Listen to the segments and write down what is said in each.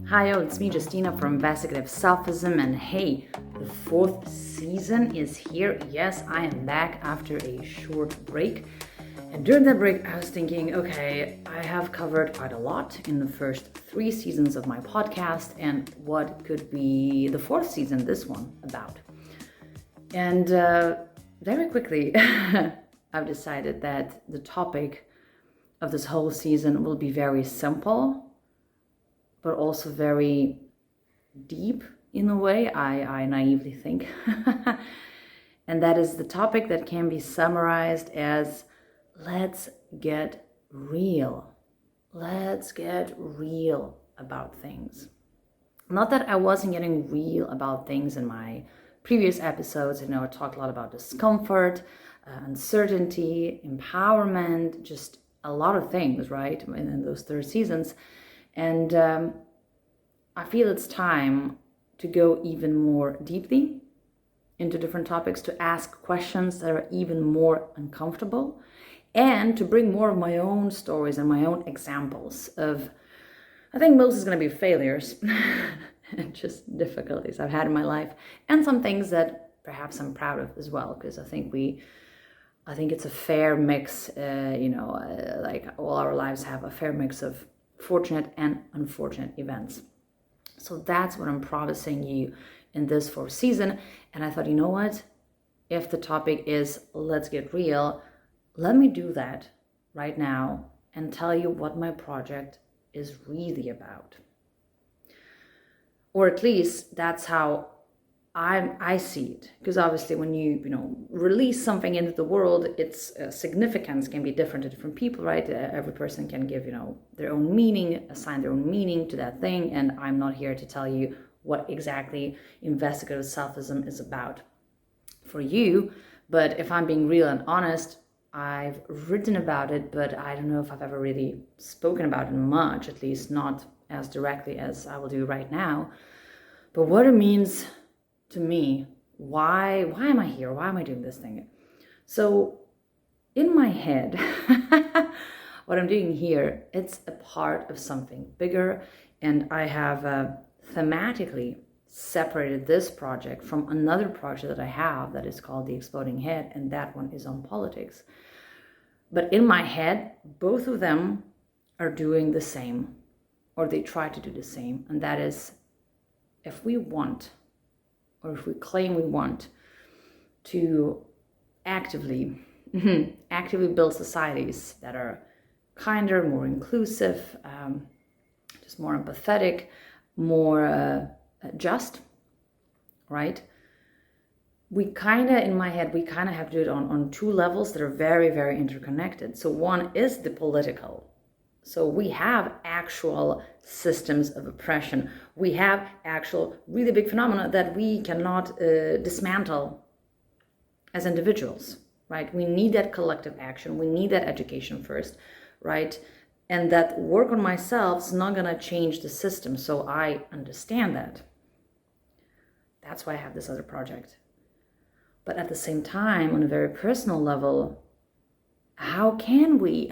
Hi, it's me, Justina from Investigative Selfism, and hey, the fourth season is here. Yes, I am back after a short break. And during that break, I was thinking, okay, I have covered quite a lot in the first 3 seasons of my podcast, and what could be the fourth season, this one, about? And very quickly, I've decided that the topic of this whole season will be very simple, but also very deep in a way, I naively think. And that is the topic that can be summarized as, let's get real. Let's get real about things. Not that I wasn't getting real about things in my previous episodes. I talked a lot about discomfort, uncertainty, empowerment, just a lot of things, right, in those 3 seasons. And I feel it's time to go even more deeply into different topics, to ask questions that are even more uncomfortable, and to bring more of my own stories and my own examples of, I think most is going to be failures and just difficulties I've had in my life, and some things that perhaps I'm proud of as well, because I think it's a fair mix, like all our lives have a fair mix of fortunate and unfortunate events. So that's what I'm promising you in this 4th season. And I thought, you know what? If the topic is let's get real, let me do that right now and tell you what my project is really about. Or at least that's how I see it, because obviously when you release something into the world, its significance can be different to different people, right? Every person can give their own meaning, assign their own meaning to that thing, and I'm not here to tell you what exactly investigative selfism is about for you. But if I'm being real and honest, I've written about it, but I don't know if I've ever really spoken about it much, at least not as directly as I will do right now. But what it means to me, why am I here? Why am I doing this thing? So in my head, what I'm doing here, it's a part of something bigger, and I have thematically separated this project from another project that I have that is called The Exploding Head, and that one is on politics. But in my head, both of them are doing the same, or they try to do the same, and that is, if we want, or if we claim we want to actively build societies that are kinder, more inclusive, just more empathetic, more just, right? In my head, we have to do it on 2 levels that are very, very interconnected. So one is the political. So we have actual systems of oppression. We have actual really big phenomena that we cannot dismantle as individuals, right? We need that collective action. We need that education first, right? And that work on myself is not going to change the system. So I understand that. That's why I have this other project. But at the same time, on a very personal level, how can we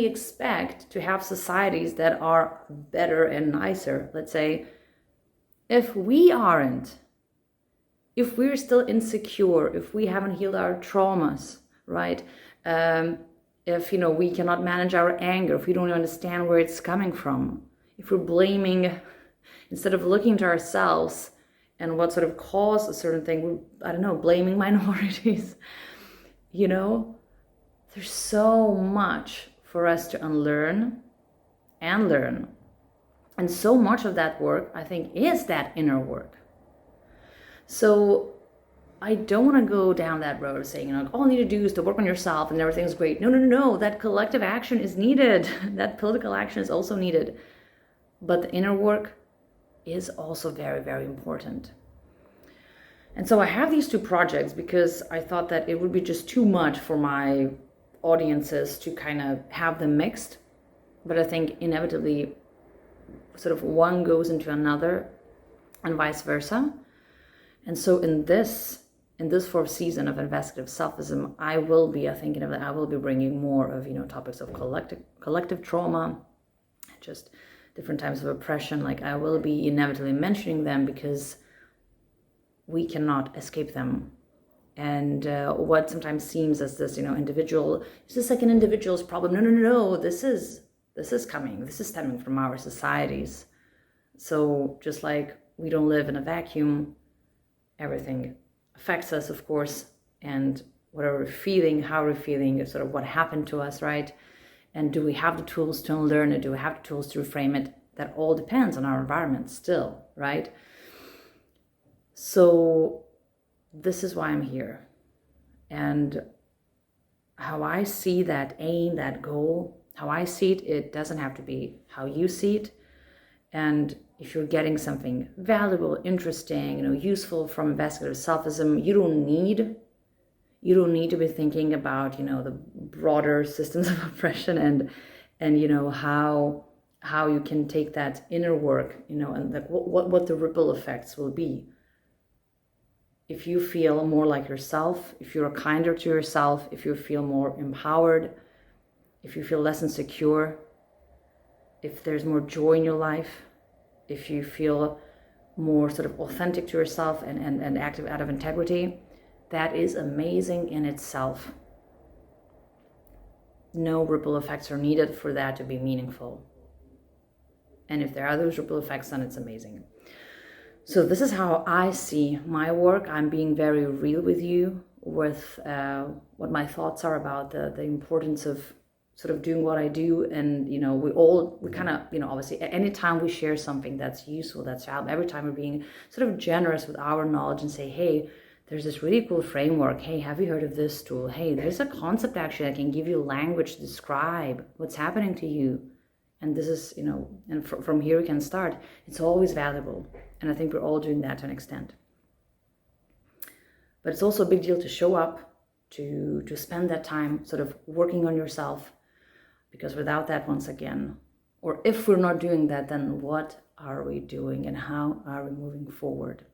expect to have societies that are better and nicer, let's say, if we're still insecure, if we haven't healed our traumas, right? If we cannot manage our anger, if we don't understand where it's coming from, if we're blaming instead of looking to ourselves and what sort of caused a certain thing, blaming minorities, there's so much for us to unlearn and learn. And so much of that work, I think, is that inner work. So I don't want to go down that road of saying, all you need to do is to work on yourself and everything's great. No. That collective action is needed. That political action is also needed. But the inner work is also very, very important. And so I have these 2 projects because I thought that it would be just too much for my audiences to kind of have them mixed. But I think inevitably sort of one goes into another and vice versa. And so in this in this fourth season of Investigative Selfism, I will be bringing more of, topics of collective trauma, just different types of oppression. Like, I will be inevitably mentioning them because we cannot escape them. And what sometimes seems as this, individual, is this like an individual's problem? No. This is coming. This is stemming from our societies. So just like we don't live in a vacuum, everything affects us, of course, and whatever we're feeling, how we're feeling, sort of what happened to us, right? And do we have the tools to unlearn it? Do we have the tools to reframe it? That all depends on our environment still, right? So this is why I'm here. And how I see that aim, that goal, how I see it, it doesn't have to be how you see it. And if you're getting something valuable, interesting, useful from Investigative Selfism, you don't need to be thinking about, the broader systems of oppression and how you can take that inner work, and like what the ripple effects will be. If you feel more like yourself, if you're kinder to yourself, if you feel more empowered, if you feel less insecure, if there's more joy in your life, if you feel more sort of authentic to yourself and active out of integrity, that is amazing in itself. No ripple effects are needed for that to be meaningful. And if there are those ripple effects, then it's amazing. So this is how I see my work. I'm being very real with you with what my thoughts are about the importance of sort of doing what I do. And, we kind of, obviously, anytime we share something that's useful, that's valuable, every time we're being sort of generous with our knowledge and say, hey, there's this really cool framework. Hey, have you heard of this tool? Hey, there's a concept actually that can give you language to describe what's happening to you. And this is, and from here we can start. It's always valuable. And I think we're all doing that to an extent. But it's also a big deal to show up, to spend that time sort of working on yourself. Because without that, once again, or if we're not doing that, then what are we doing and how are we moving forward?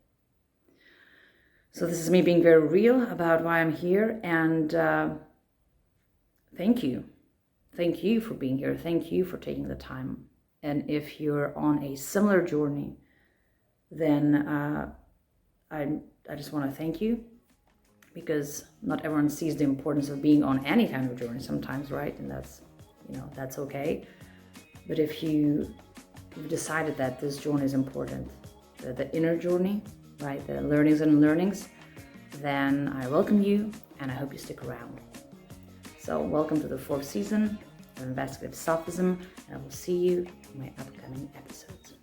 So this is me being very real about why I'm here. And thank you. Thank you for being here. Thank you for taking the time. And if you're on a similar journey, then I just want to thank you, because not everyone sees the importance of being on any kind of journey sometimes, right? And that's okay. But if you've decided that this journey is important, the inner journey, right, the learnings and unlearnings, then I welcome you and I hope you stick around. So welcome to the fourth season of Investigative Selfism, and I will see you in my upcoming episodes.